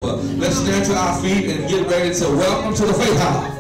But let's stand to our feet and get ready to welcome to the Faith House.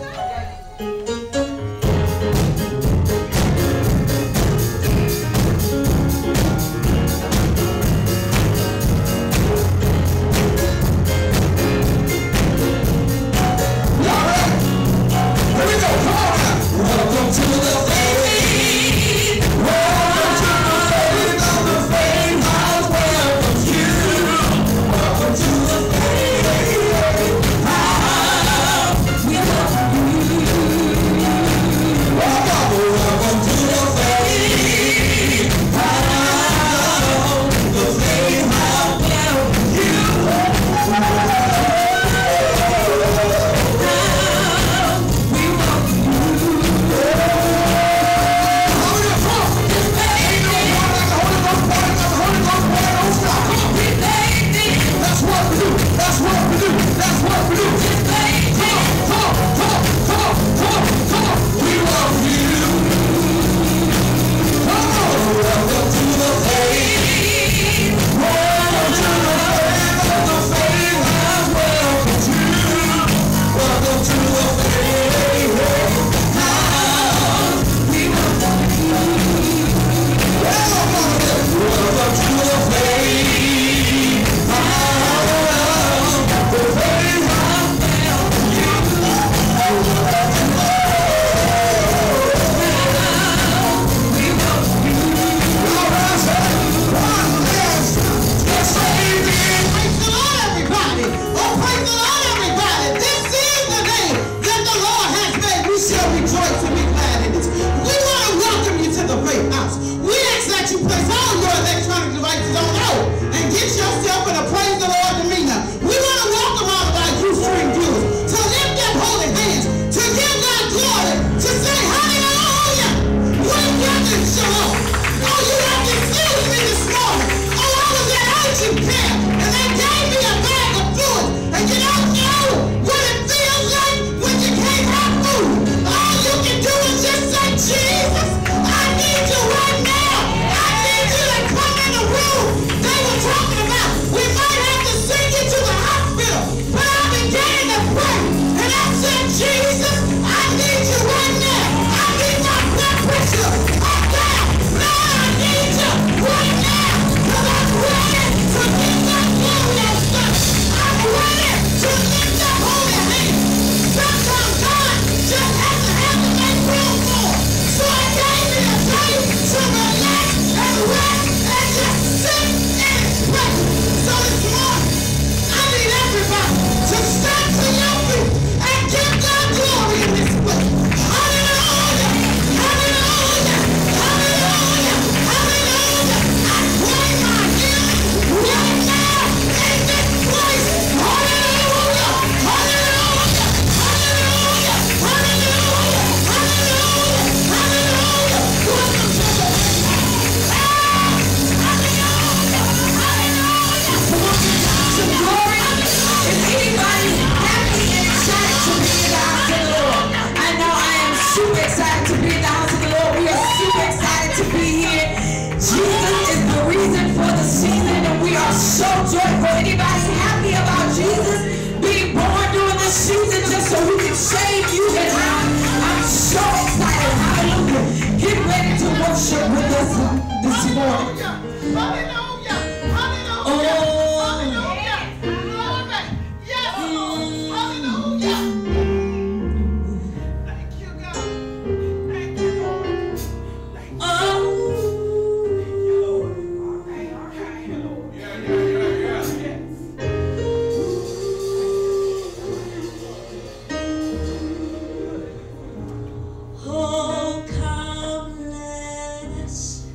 Oh, come, let us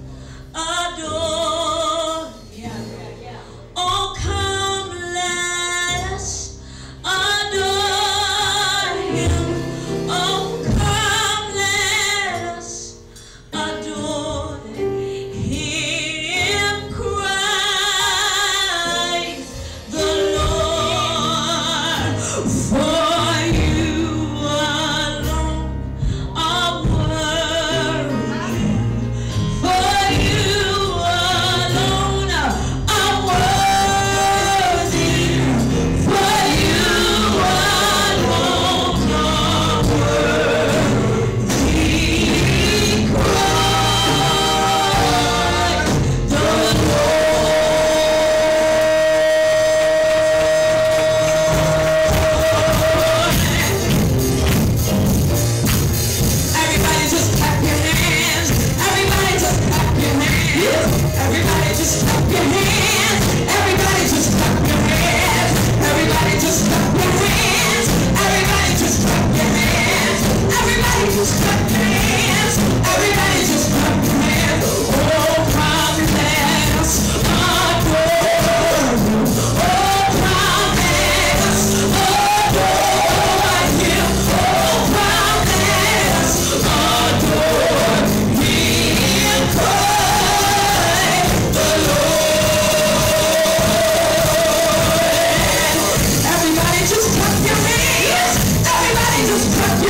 adore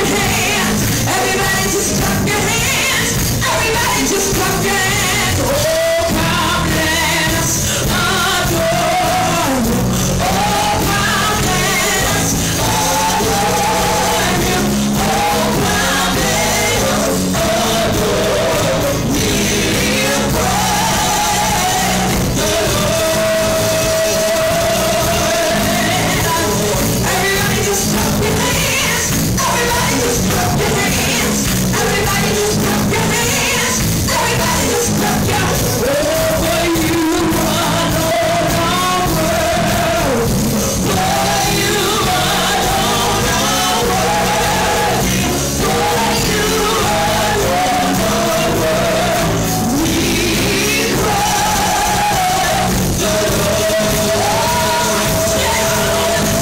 your hands. Everybody just clap your hands. Everybody just clap your hands. Oh, come let us adore you. Oh, come let us adore you. Oh, come let us adore you. We praise the Lord. Everybody just clap your hands. Everybody just clap your hands. Everybody just clap your hands. Everybody just clap your hands. Oh, for you alone are worthy. For you alone are worthy. For you alone are worthy. We praise the Lord.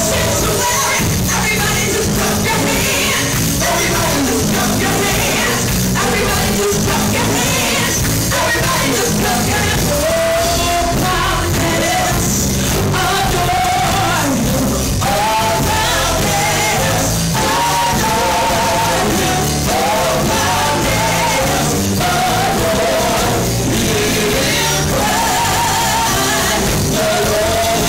Sanctuary. Everybody just clap your hands. Everybody just clap your hands. Everybody just clap your hands. Everybody just clap your hands. Oh, come let us adore you. Oh, come let us adore you. Oh, come let us adore you. We praise the Lord.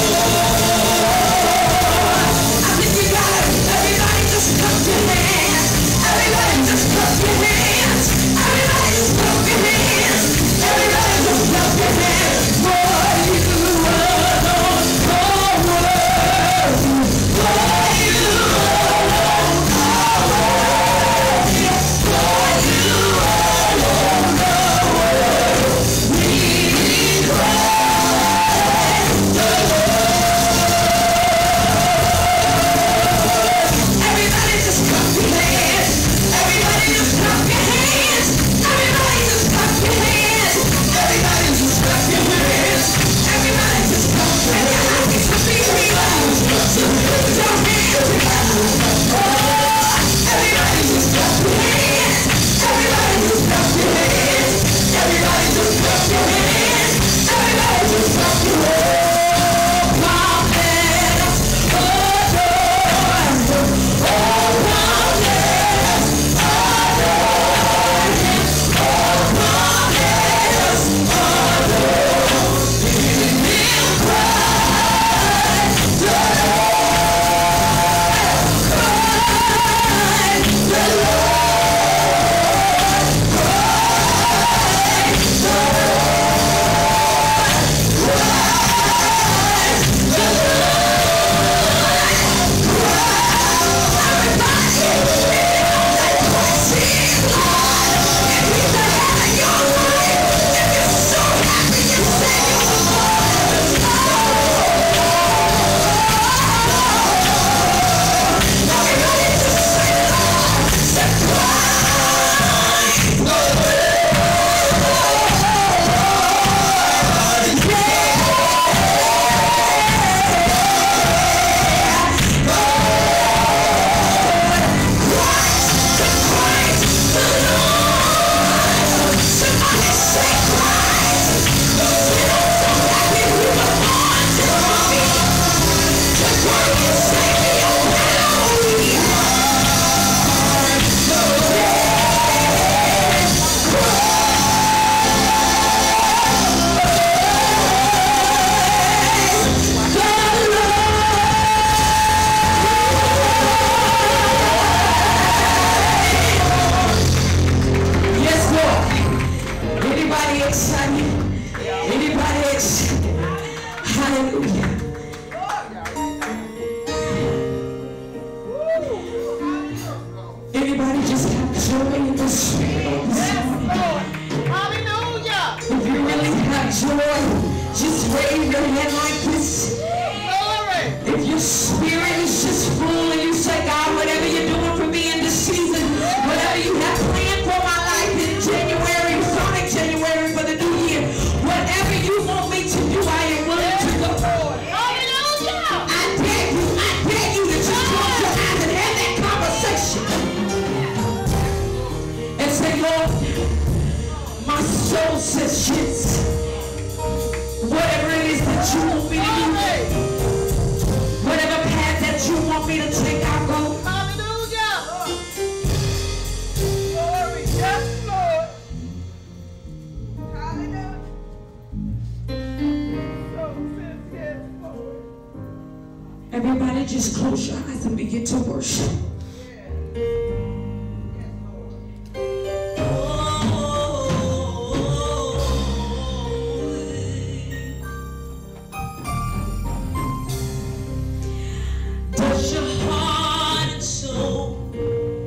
I think you got it. Everybody just clap your hands. Everybody just clap your hands. Everybody just clap your hands. Everybody just clap your hands. For you alone are worthy. For you alone are worthy. For you alone are worthy. We praise the Everybody just clap your hands. Everybody just clap your hands. Everybody just clap your hands. Everybody just clap your hands. Everybody just clap your hands. Just put your hands together. Oh, everybody just clap your hands. Everybody just clap your hands. Everybody just clap your hands. Everybody just clap your hands. Come let us adore you. Oh, come let us adore you. Oh, come let us adore you. We praise the Whatever it is that you want me to do, whatever path that Everybody just close your eyes and begin to worship. Does your heart and soul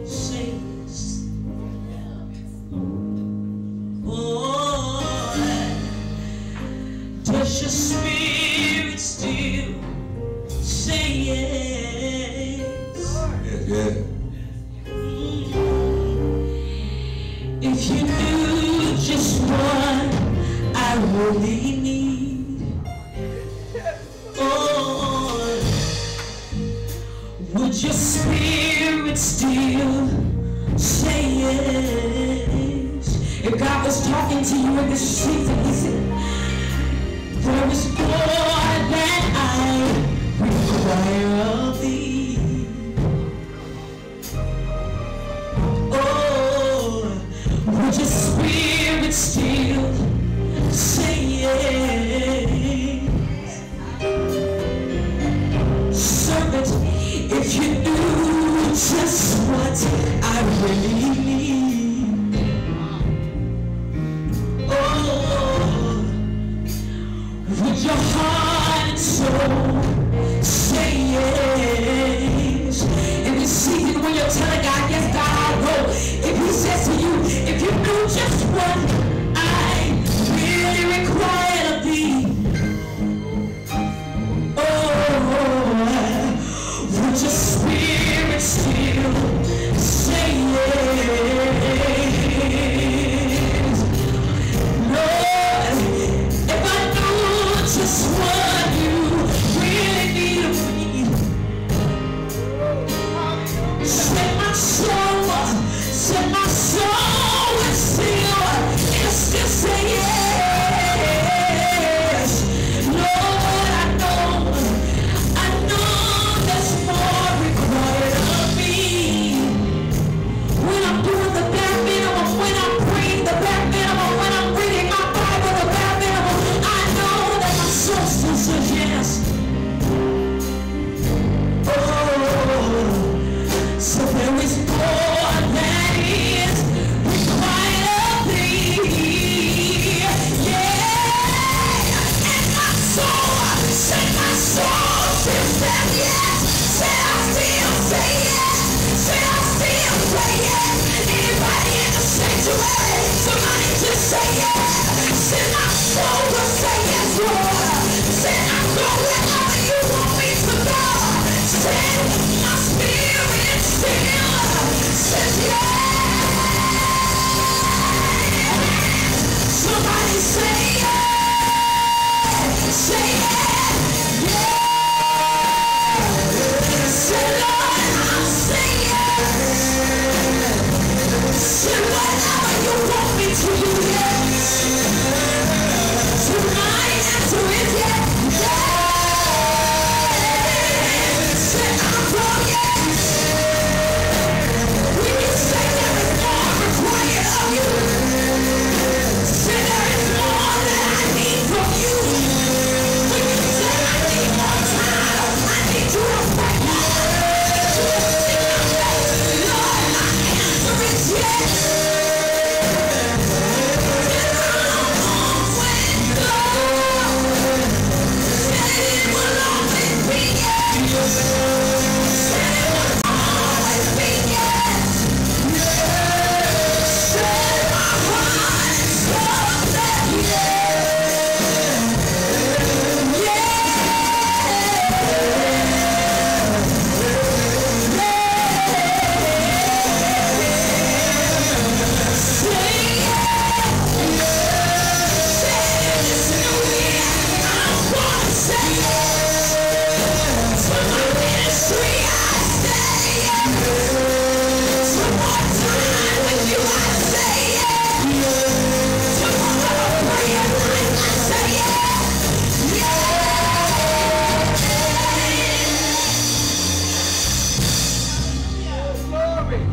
say yes? Oh, does your spirit still say yes? Yeah. If you knew just what I really need, oh, would your spirit still say yes? If God was talking to you in this season, He said, there is more that I require of thee. Oh, would your spirit still say yes? Servant, if you knew just what I really need, oh, would your heart and soul say yes? In this season when you're telling God, yes, God, I'll go. If He says to you, if you knew just what I really require of thee, oh, would your spirit still say yes? Lord, if I knew just what you really need of me, set my soul and still say yes. Lord, I know there's more required of me. When I'm doing the bare minimum, when I'm praying the bare minimum, when I'm reading my Bible the bare minimum, I know that my soul still says yes. Oh, so there is more that is required of thee. Yeah, and my soul still says yes. Said I still say yes. Said I still say yes. Anybody in the sanctuary, somebody just say yes. Said my soul will say yes, Lord. Said I'll go wherever you want me to go. Said my spirit still says yes. Somebody say yes. Say yes. Yeah. Say Lord, I'll say yes. Say whatever you want me to do, yes. So my answer is yes. Yes. Say I'll go yes. When you say there is more required of you, say there is more that I need from you. When you say I need more time, I need you to pray more. I need you to seek my face. Lord, my answer is yes. And I'm always good. Said it will always be yes. Said it will always be yes. Said my heart and soul said yes.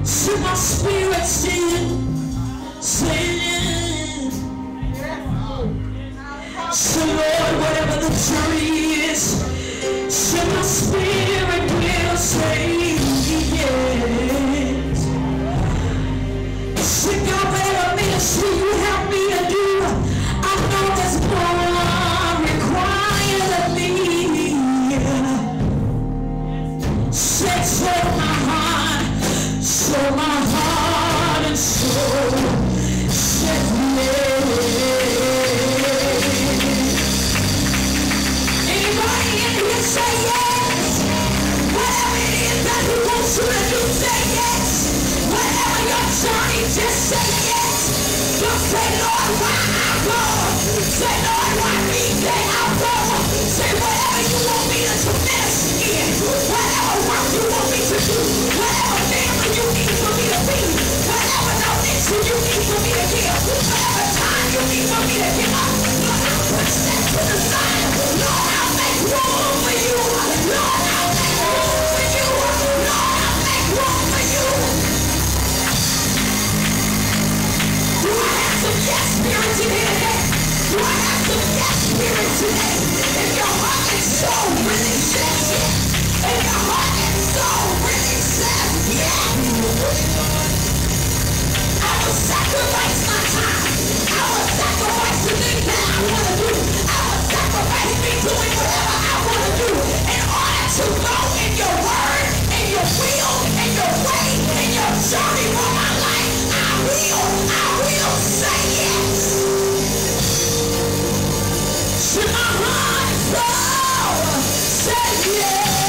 So my spirit still singing. So Lord, whatever the journey is, so my spirit Said so my heart and soul said yes. Anybody in here say yes? Whatever it is that he wants you to do, say yes. Whatever your journey, just say yes. Just say, Lord, why I go? Say, Lord, why me? Say, I'll go. Say, whatever you want me to minister in, whatever work you want me to do, whatever family you need for me to be, whatever donation you need for me to give, whatever time you need for me to give up, Lord, I'll push that to the side. Lord, I'll make room for you. Lord, I'll make room for you. Lord, I'll make room for you. Do I have some yes spirits in here today? Do I have some yes spirits today? If your heart and soul really says yes, if your heart and soul really says yes, I will sacrifice my time. I will sacrifice the things that I want to do. I will sacrifice me doing whatever I want to do in order to go in your word, in your will, in your way, in your journey for my life. I will say yes. To my heart and soul, say yes.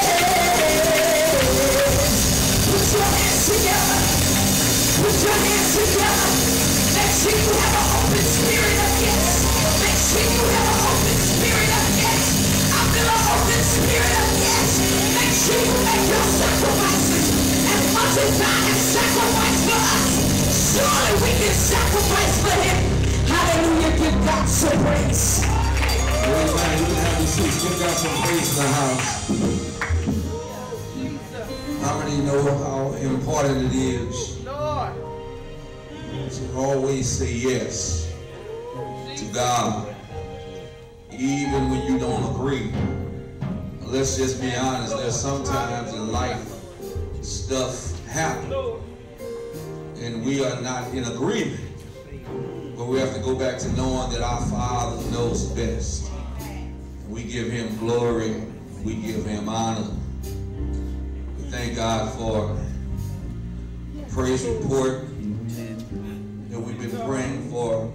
Put your hands together. Put your hands together. Make sure you have an open spirit of yes. Make sure you have an open spirit of yes. I feel an open spirit of yes. Make sure you make your sacrifices as much as God has sacrificed for us. Surely we can sacrifice for him. Hallelujah. Give God some praise. Everybody, you can have your seats. Give God some praise in the house. How many know how important it is to always say yes to God, even when you don't agree? Let's just be honest. There's sometimes in life stuff happens and we are not in agreement. But we have to go back to knowing that our Father knows best. And we give him glory. We give him honor. We thank God for the praise report that we've been praying for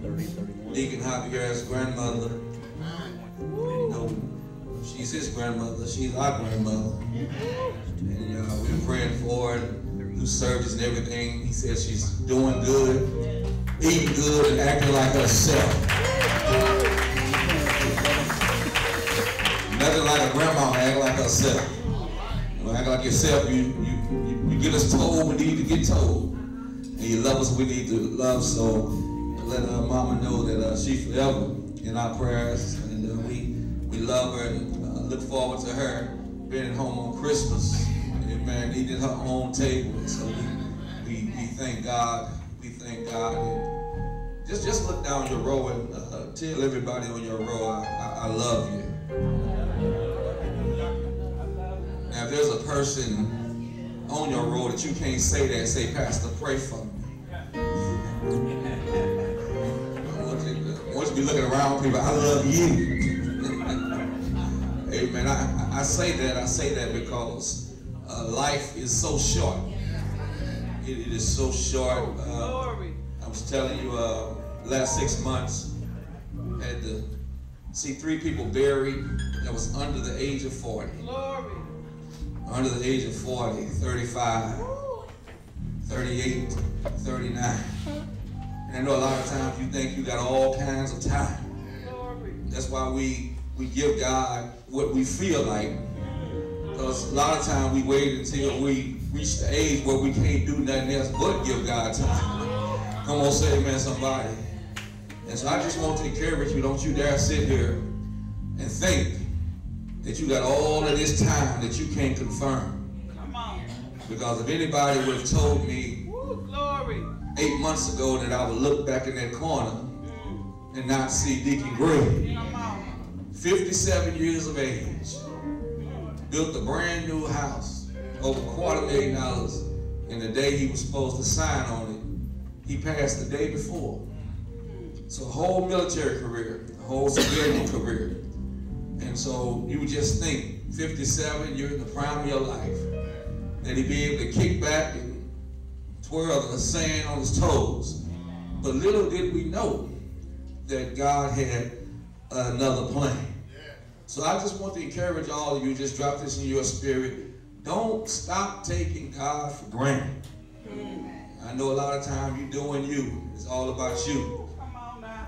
Deacon Javier's grandmother. You know, she's his grandmother. She's our grandmother. And we've been praying for her through service and everything. He says she's doing good, eating good, and acting like herself. Nothing like a grandma act like herself. You act like yourself. You get us told we need to get told. And you love us, we need to love. So let our mama know that she's forever in our prayers. And we love her and look forward to her being at home on Christmas. Amen. Eating at her own table. So we thank God. We thank God. And just look down your row and tell everybody on your row, I love you. Now, if there's a person on your row that you can't say that, say, Pastor, pray for me. I want you to be looking around people, I love you. Amen. I say that because life is so short. It is so short. I was telling you, last 6 months, I had to see 3 people buried that was under the age of 40. Glory. Under the age of 40, 35, 38, 39. And I know a lot of times you think you got all kinds of time. Glory. That's why we give God what we feel like. Because a lot of times we wait until we reach the age where we can't do nothing else but give God time. Come on, say amen, somebody. And so I just want to encourage you, don't you dare sit here and think that you got all of this time that you can't confirm. Come on. Because if anybody would have told me 8 months ago that I would look back in that corner and not see Deacon Gray, 57 years of age, built a brand new house, over $250,000, and the day he was supposed to sign on it, he passed the day before. So a whole military career, a whole civilian career. And so you would just think, 57, you're in the prime of your life. that he'd be able to kick back and twirl the sand on his toes. But little did we know that God had another plan. So I just want to encourage all of you, just drop this in your spirit. Don't stop taking God for granted. I know a lot of times you're doing you. It's all about you.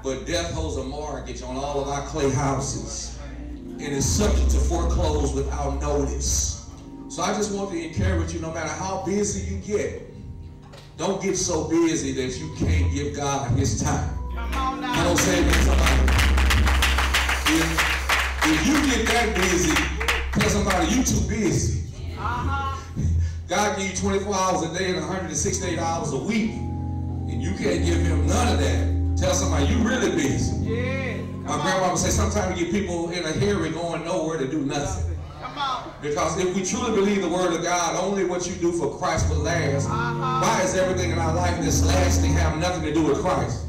But death holds a mortgage on all of our clay houses. And is subject to foreclose without notice. So I just want to encourage you, no matter how busy you get, don't get so busy that you can't give God his time. Come on now. I don't say it to somebody. If you get that busy, tell somebody you too busy. God gave you 24 hours a day and 168 hours a week, and you can't give him none of that. Tell somebody you really busy. Yeah. My grandma would say sometimes you get people in a hurry going nowhere to do nothing. Come on. Because if we truly believe the word of God, only what you do for Christ will last. Why is everything in our life that's lasting have nothing to do with Christ?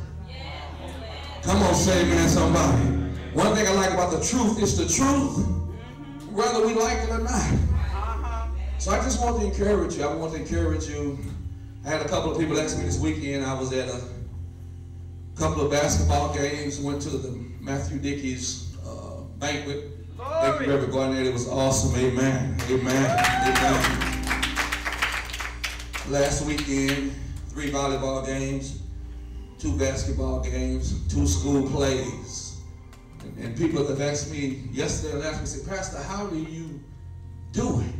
Come on, say amen, somebody. One thing I like about the truth is the truth, whether we like it or not. So I just want to encourage you. I want to encourage you. I had a couple of people ask me this weekend. I was at a couple of basketball games, went to the Matthew Dickey's banquet. Thank you for going there. It was awesome. Amen. Amen. Amen. Last weekend, 3 volleyball games, 2 basketball games, 2 school plays. And people have asked me yesterday and last week, said, Pastor, how do you do it?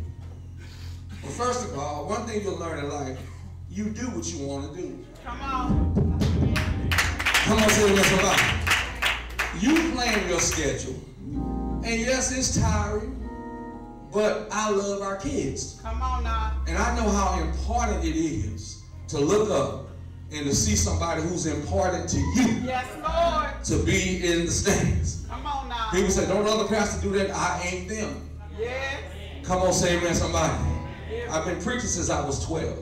Well, first of all, one thing you'll learn in life, you do what you want to do. Come on. Come on, say it, somebody. You plan your schedule. And yes, it's tiring, but I love our kids. Come on now. And I know how important it is to look up and to see somebody who's important to you. Yes, Lord. To be in the stands. Come on now. People say, don't other pastors do that? I ain't them. Yes. Come on, say amen, somebody. Yes. I've been preaching since I was 12.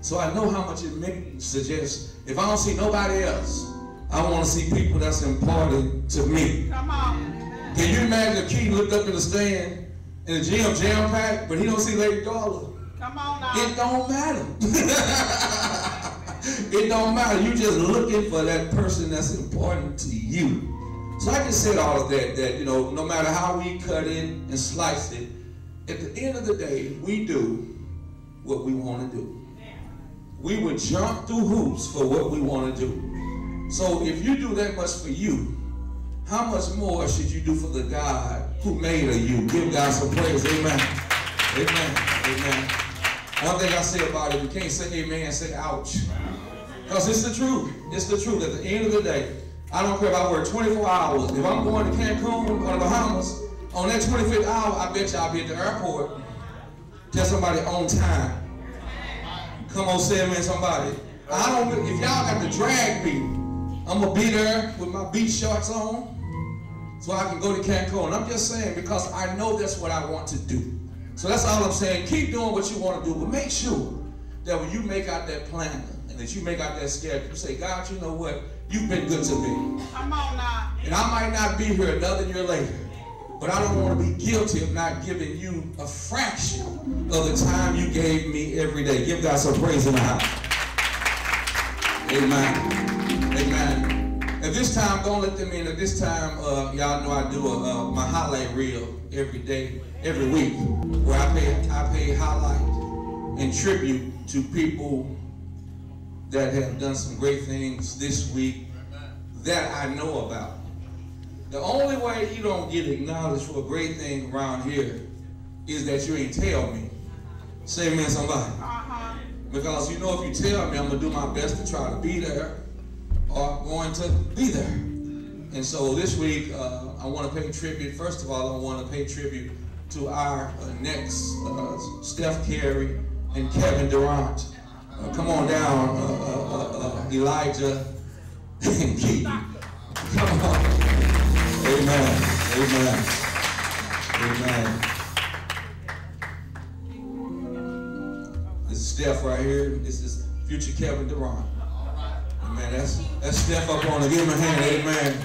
So I know how much it means to just, if I don't see nobody else, I want to see people that's important to me. Come on. Can you imagine if Keith looked up in the stand and the gym jam-packed, but he don't see Lady Darla? Come on now. It don't matter. It don't matter. You just looking for that person that's important to you. So I just said all of that, you know, no matter how we cut it and slice it, at the end of the day, we do what we want to do. We would jump through hoops for what we want to do. So if you do that much for you, how much more should you do for the God who made of you? Give God some praise. Amen. Amen. Amen. One thing I say about it, you can't say amen, say ouch. Because it's the truth. It's the truth. At the end of the day, I don't care if I work 24 hours. If I'm going to Cancun or the Bahamas, on that 25th hour, I bet you I'll be at the airport. Tell somebody on time. Come on, say amen, somebody. I don't. If y'all got to drag me, I'm going to be there with my beach shorts on so I can go to Cancun. I'm just saying because I know that's what I want to do. So that's all I'm saying. Keep doing what you want to do, but make sure that when you make out that plan and that you make out that schedule, you say, God, you know what? You've been good to me. Come on now. And I might not be here another year later, but I don't want to be guilty of not giving you a fraction of the time you gave me every day. Give God some praise in the house. Amen. Amen. At this time, don't let them in. At this time, y'all know I do my highlight reel every day, every week, where I pay highlight and tribute to people that have done some great things this week that I know about. The only way you don't get acknowledged for a great thing around here is that you ain't tell me. Say amen, somebody. Because you know if you tell me, I'm going to do my best to try to be there or I'm going to be there. And so this week, I want to pay tribute. First of all, I want to pay tribute to our next Steph Curry and Kevin Durant. Come on down, Elijah and Keith. Come on. Amen. Amen. Amen. This is Steph right here. This is future Kevin Durant. Amen. That's Steph up on it. Give him a hand. Amen.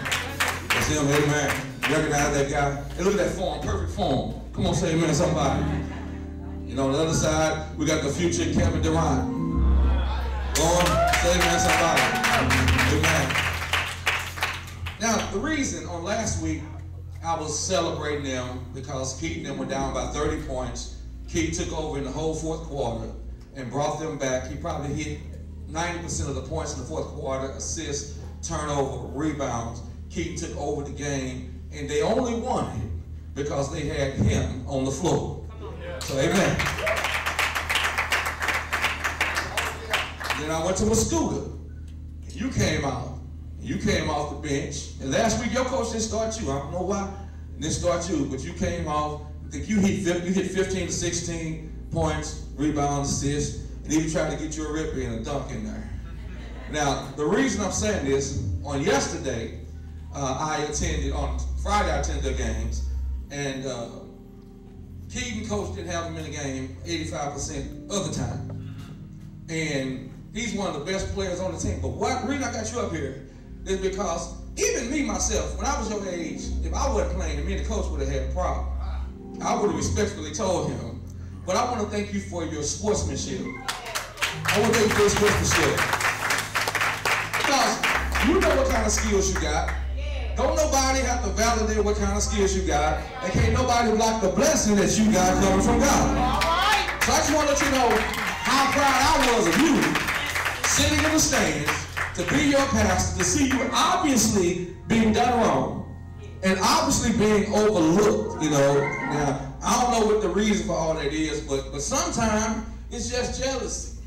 That's him. Amen. Recognize that guy. Hey, look at that form. Perfect form. Come on, say amen, somebody. And on the other side, we got the future Kevin Durant. Go on, say amen, somebody. Amen. Now, the reason on last week I was celebrating them because Keith and them were down by 30 points. Keith took over in the whole fourth quarter and brought them back. He probably hit 90% of the points in the fourth quarter, assists, turnover, rebounds. Keith took over the game, and they only won it because they had him on the floor. So, amen. Then I went to Mascouga, and you came out. You came off the bench, and last week your coach didn't start you. I don't know why he didn't start you, but you came off. I think you hit 15 to 16 points, rebounds, assists, and even tried to get you a ripper and a dunk in there. Now, the reason I'm saying this, on yesterday, on Friday I attended the games, and Keaton coach didn't have him in the game 85% of the time. And he's one of the best players on the team. But what reason I got you up here is because even me, myself, when I was your age, if I wasn't playing, me and the coach would have had a problem. I would have respectfully told him. But I want to thank you for your sportsmanship. I want to thank you for your sportsmanship. Because you know what kind of skills you got. Don't nobody have to validate what kind of skills you got. And can't nobody block the blessing that you got coming from God. So I just want to let you know how proud I was of you sitting in the stands to be your pastor, to see you obviously being done wrong and obviously being overlooked, you know. Now, I don't know what the reason for all that is, but sometimes it's just jealousy.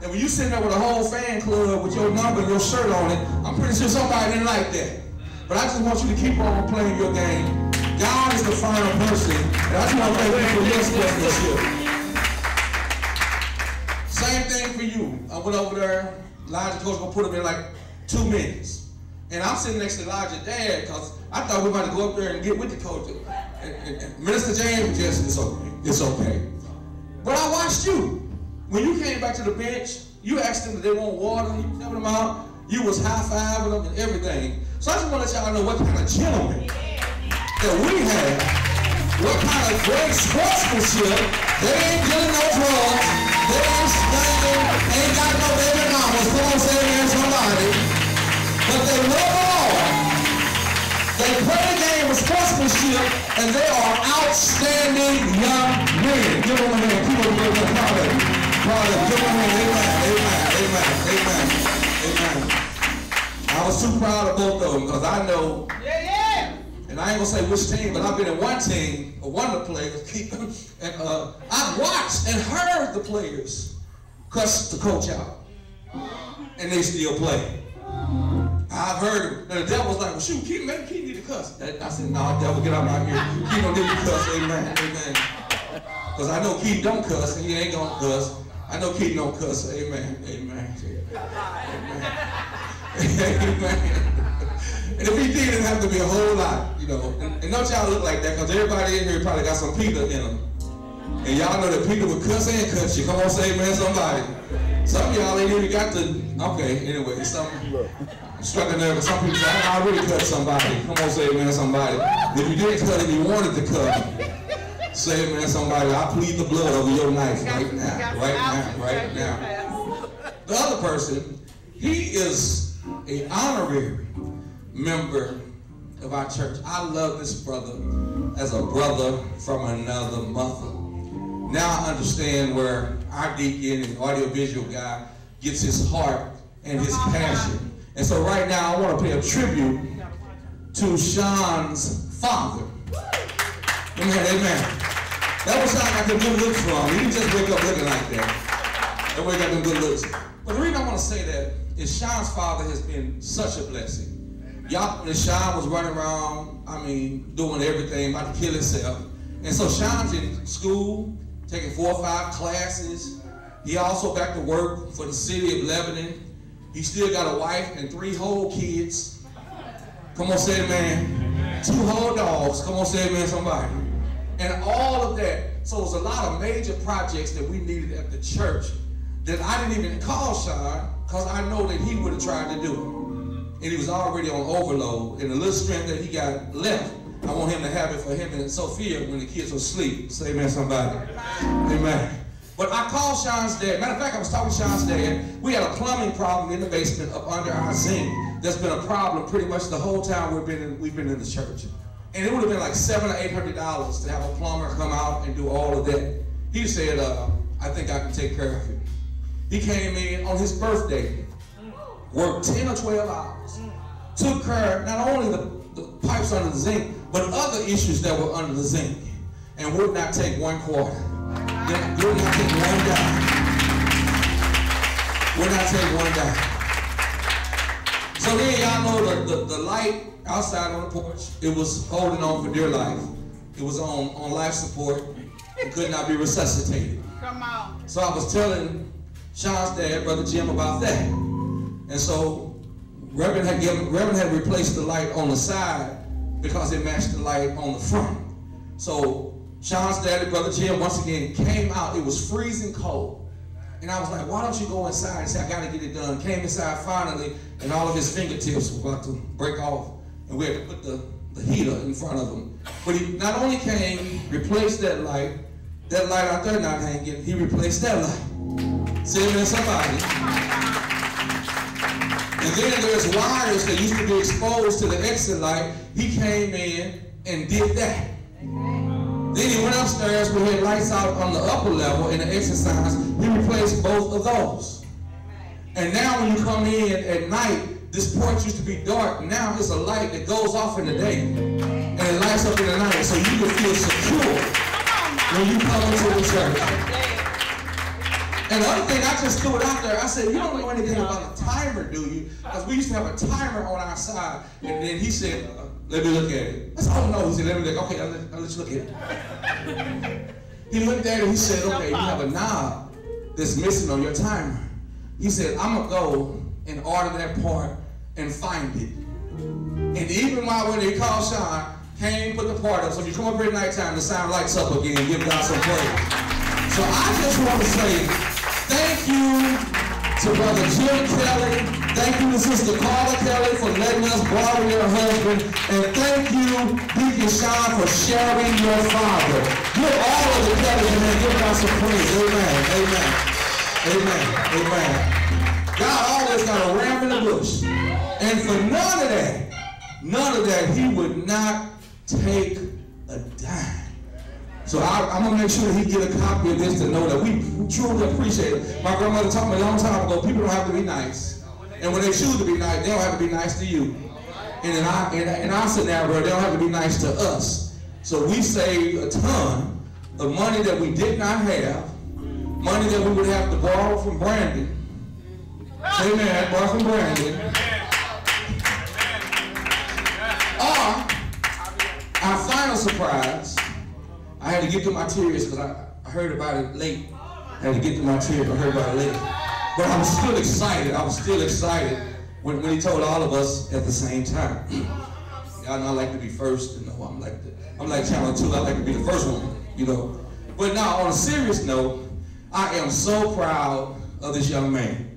And when you sitting there with a whole fan club with your number and your shirt on it, I'm pretty sure somebody didn't like that. But I just want you to keep on playing your game. God is the final person, and I just want to thank you for your sportsmanship. Same thing for you. I went over there. Elijah coach gonna put him in like 2 minutes, and I'm sitting next to Elijah's dad because I thought we were about to go up there and get with the coach. And Minister James just, it's okay. But I watched you. When you came back to the bench, you asked them if they want water. You helped them out. You was high-fiving them and everything. So I just want to let y'all know what kind of gentleman that we have, what kind of great sportsmanship. They ain't getting no drugs. They ain't stunning, ain't got no baby mamas. Come on, say amen, somebody. But they love the Lord. They play the game with sportsmanship, and they are outstanding young men. Give them a hand. Keep them a proud of you. Proud of you. Give them a hand. Amen. Amen. Amen. Amen. Amen. I was too proud of both of them because I know, and I ain't gonna say which team, but I've been in one team, or one of the players, and I've watched and heard the players cuss the coach out, and they still play. I've heard them. And the devil was like, well, shoot, Keith, maybe Keith need to cuss. I said, no, devil, get out of here. Keith don't need to cuss. Amen. Amen. Because I know Keith don't cuss, and he ain't gonna cuss. I know Keith don't cuss. Amen. Amen. Amen. Amen. And if he did, it'd have to be a whole lot, you know. And don't y'all look like that, because everybody in here probably got some Peter in them. And y'all know that Peter would cuss and cut you. Come on, say amen, somebody. Some of y'all ain't even got the, okay, anyway, I'm struggling there, but some people say, I already cut somebody. Come on, say amen, somebody. If you didn't cut it, you wanted to cut. Say amen, somebody. I plead the blood over your knife right now, right now, right now. The other person, he is an honorary member of our church. I love this brother as a brother from another mother. Now I understand where our deacon and audiovisual guy gets his heart and his passion. And so right now I want to pay a tribute to Sean's father. Amen, amen. That was Sean got them good looks from. He didn't just wake up looking like that. That way he got them good looks. But the reason I want to say that is Sean's father has been such a blessing. Y'all, Sean was running around, doing everything, about to kill himself. And so Sean's in school, taking 4 or 5 classes. He also back to work for the city of Lebanon. He still got a wife and 3 whole kids. Come on, say amen. 2 whole dogs. Come on, say amen, somebody. And all of that. So it was a lot of major projects that we needed at the church that I didn't even call Sean because I know that he would have tried to do it. And he was already on overload. And the little strength that he got left, I want him to have it for him and Sophia when the kids are asleep. Say amen, somebody. Amen. But I called Sean's dad. Matter of fact, I was talking to Sean's dad. We had a plumbing problem in the basement up under our zinc. There's been a problem pretty much the whole time we've been in the church. And it would have been like $700 or $800 to have a plumber come out and do all of that. He said, I think I can take care of it. He came in on his birthday, worked 10 or 12 hours, took care of not only the pipes under the zinc, but other issues that were under the zinc, and would not take 1 quarter. Would not take $1. Would not take $1. So then y'all know the light outside on the porch, it was holding on for dear life. It was on life support. It could not be resuscitated. Come on. So I was telling Sean's dad, Brother Jim, about that. And so Reverend had replaced the light on the side because it matched the light on the front. So Sean's daddy, Brother Jim, once again came out. It was freezing cold. And I was like, why don't you go inside and say, I got to get it done. Came inside finally, and all of his fingertips were about to break off. And we had to put the heater in front of him. But he not only came, replaced that light out there not hanging, he replaced that light. Say amen, somebody. And then there's wires that used to be exposed to the exit light. He came in and did that. Then he went upstairs, we had lights out on the upper level in the exercise. He replaced both of those. And now when you come in at night, this porch used to be dark. Now it's a light that goes off in the day. And it lights up in the night so you can feel secure when you come into the church. And the other thing, I just threw it out there. I said, you don't know anything about a timer, do you? Because we used to have a timer on our side. And then he said, let me look at it. I said, oh no. He said, let me look. Okay, I'll let you look at it. He looked at it and he said, okay, you have a knob that's missing on your timer. He said, I'm going to go and order that part and find it. And even while when they called Sean, came, put the part up. So if you come up here at nighttime, the sound lights up again. Give God some praise. So I just want to say thank you to Brother Jim Kelly. Thank you to Sister Carla Kelly for letting us borrow your husband. And thank you, Deacon Sean, for sharing your father. Give all of the Kellys in there. Give God some praise. Amen. Amen. Amen. Amen. God always got a ram in the bush. And for none of that, he would not take a dime. So I'm going to make sure that he get a copy of this to know that we truly appreciate it. My grandmother taught me a long time ago, people don't have to be nice. And when they choose to be nice, they don't have to be nice to you. And in our scenario, they don't have to be nice to us. So we saved a ton of money that we did not have, money that we would have to borrow from Brandon. Amen, borrow from Brandon. Or, our final surprise, I had to get to my tears because I heard about it late. I had to get to my tears, I heard about it late. But I was still excited. I was still excited when he told all of us at the same time. Y'all know I like to be first. You know, I'm like Channel 2. I like to be the first one, you know. But now, on a serious note, I am so proud of this young man.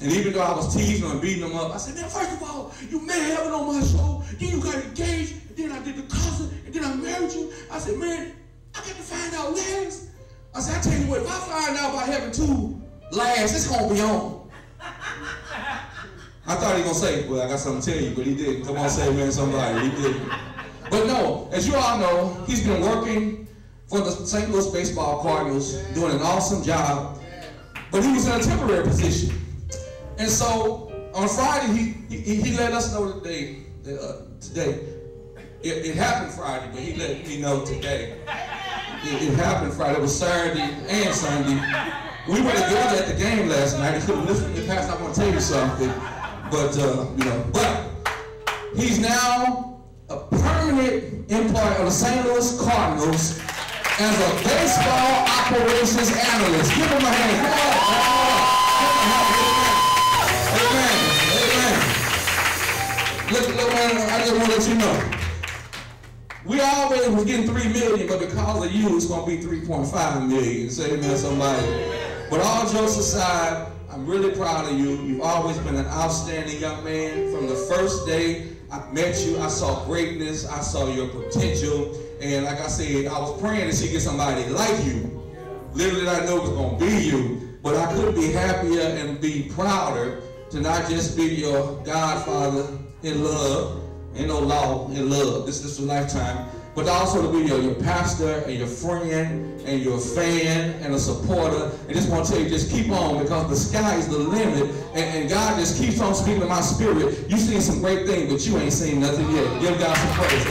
And even though I was teasing him and beating him up, I said, man, first of all, you made heaven on my show. Then you got engaged. And then I did the concert. And then I married you. I said, man, I got to find out last. I said, I tell you what, if I find out about having 2 last, it's going to be on. I thought he was going to say, well, I got something to tell you, but he didn't. Come on, say amen, somebody. He didn't. But no, as you all know, he's been working for the St. Louis Baseball Cardinals, doing an awesome job. But he was in a temporary position. And so, on Friday, he let us know today. It happened Friday, but he let me know today. It happened Friday. It was Saturday and Sunday. We were together at the game last night. He couldn't listen to me past. I want to tell you something, but you know. But he's now a permanent employee of the St. Louis Cardinals as a baseball operations analyst. Give him a hand. Come on. Amen. Look, man. I just want to let you know. We always was getting $3 million, but because of you, it's going to be $3.5 million. Say amen, somebody. But all jokes aside, I'm really proud of you. You've always been an outstanding young man. From the first day I met you, I saw greatness, I saw your potential, and like I said, I was praying that she get somebody like you. Little did I know it was going to be you, but I couldn't be happier and be prouder to not just be your godfather in love, ain't no law in love, this is a lifetime, but also to be your pastor and your friend and your fan and a supporter. And just want to tell you, just keep on, because the sky is the limit, and God just keeps on speaking to my spirit. You seen some great things, but you ain't seen nothing yet. Give God some praise.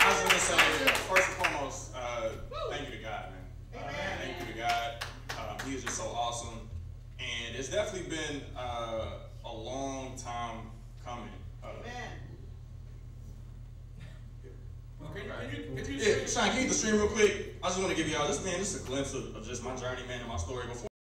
I was going to say, first and foremost, thank you to God, man. Thank you to God. He is just so awesome. And it's definitely been a long time coming. Sean, can you hit the stream real quick? I just want to give y'all this, man, just a glimpse of just my journey, man, and my story before.